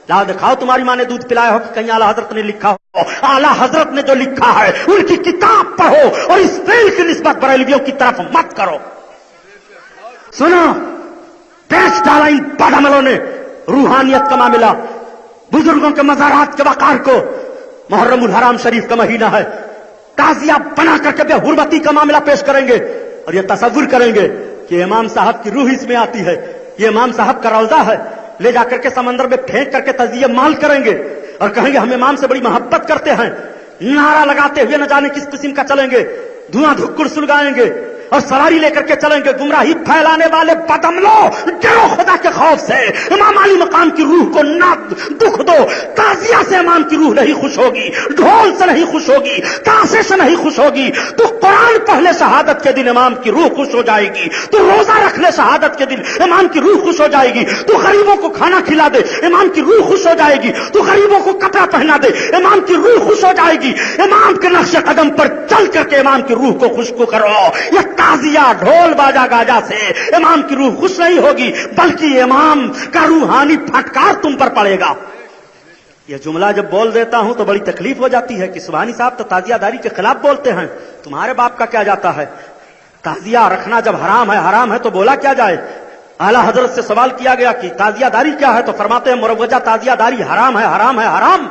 लाओ दिखाओ तुम्हारी माँ ने दूध पिलाया हो कि कहीं आला हजरत ने लिखा हो। आला हजरत ने जो लिखा है उनकी किताब पढ़ो और इस फेल की निस्बत बरेलवियों की तरफ मत करो। सुनो, पेश डाला इन बदअमलों ने रूहानियत का मामला, बुजुर्गों के मज़ारात के वक़ार को। मुहर्रमुल हराम शरीफ का महीना है, ताजिया बना करके बेहुरमती का मामला पेश करेंगे और ये तसव्वुर करेंगे कि इमाम साहब की रूह इसमें आती है, ये इमाम साहब का रौजा है। ले जाकर के समंदर में फेंक करके तजिया माल करेंगे और कहेंगे हम इमाम से बड़ी मोहब्बत करते हैं। नारा लगाते हुए न जाने किस किस्म का चलेंगे, धुआं धुक्कुर सुलगाएंगे और सवारी लेकर के चलेंगे। गुमराही फैलाने वाले बदअमलो, डरो खुदा के खौफ से। इमाम अली मकाम की रूह को ना दुख दो। ताजिया से इमाम की रूह नहीं खुश होगी, ढोल से नहीं खुश होगी, ताशे से नहीं खुश होगी। तो कुरान पढ़ले शहादत के दिन इमाम की रूह खुश हो जाएगी। तो रोजा रख ले शहादत के दिन इमाम की रूह खुश हो जाएगी। तो गरीबों को खाना खिला दे, इमाम की रूह खुश हो जाएगी। तो गरीबों को कपड़ा पहना दे, इमाम की रूह खुश हो जाएगी। इमाम के नक्शे कदम पर चल करके इमाम की रूह को खुशको करो। ताजिया ढोल बाजा गाजा से इमाम की रूह खुश नहीं होगी, बल्कि इमाम का रूहानी फटकार तुम पर पड़ेगा। यह जुमला जब बोल देता हूं तो बड़ी तकलीफ हो जाती है कि सुभानी साहब तो ताजिया दारी के खिलाफ बोलते हैं, तुम्हारे बाप का क्या जाता है। ताजिया रखना जब हराम है तो बोला क्या जाए। आला हजरत से सवाल किया गया कि ताजिया दारी क्या है, तो फरमाते हैं मुरव्वजा ताजिया दारी हराम है, हराम है, हराम।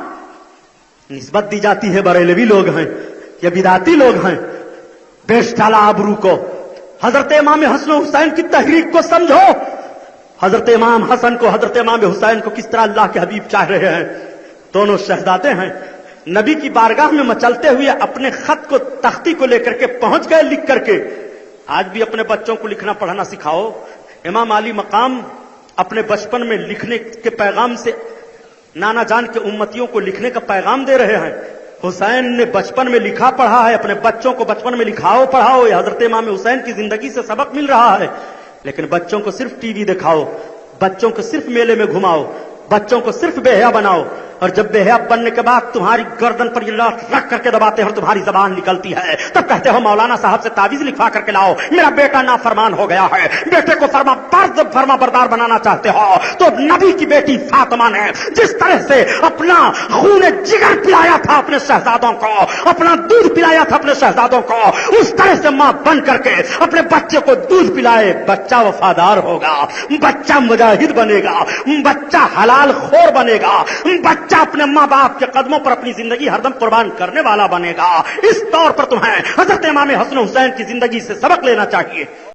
निस्बत दी जाती है बरेलवी लोग हैं, ये बिदाती लोग हैं। पेश डाला आबरू को। हजरत इमाम हसन हुसैन की तहरीक को समझो। हजरत इमाम हसन को, हजरत इमाम हुसैन को किस तरह अल्लाह के हबीब चाह रहे हैं। दोनों शहजादे हैं, नबी की बारगाह में मचलते हुए अपने खत को तख्ती को लेकर के पहुंच गए लिख करके। आज भी अपने बच्चों को लिखना पढ़ना सिखाओ। इमाम अली मकाम अपने बचपन में लिखने के पैगाम से नाना जान के उम्मतियों को लिखने का पैगाम दे रहे हैं। हुसैन ने बचपन में लिखा पढ़ा है, अपने बच्चों को बचपन में लिखाओ पढ़ाओ। ये हजरत इमाम हुसैन की जिंदगी से सबक मिल रहा है। लेकिन बच्चों को सिर्फ टीवी दिखाओ, बच्चों को सिर्फ मेले में घुमाओ, बच्चों को सिर्फ बेहया बनाओ और जब बेहया बनने के बाद तुम्हारी गर्दन पर ये लात रख करके दबाते हैं और तुम्हारी जबान निकलती है, तब कहते हो मौलाना साहब से तावीज लिखवा करके लाओ, मेरा बेटा नाफरमान हो गया है। बेटे को फरमा बरदार बनाना चाहते हो तो नबी की बेटी फातिमा ने जिस तरह से अपना खून जिगर पिलाया था अपने शहजादों को, अपना दूध पिलाया था अपने शहजादों को, उस तरह से मां बन करके अपने बच्चे को दूध पिलाए। बच्चा वफादार होगा, बच्चा मुजाहिद बनेगा, बच्चा हलाल खोर बनेगा, बच्चा अपने माँ बाप के कदमों पर अपनी जिंदगी हरदम कुर्बान करने वाला बनेगा। इस तौर पर तुम्हें हजरत इमाम हसन हुसैन की जिंदगी से सबक लेना चाहिए।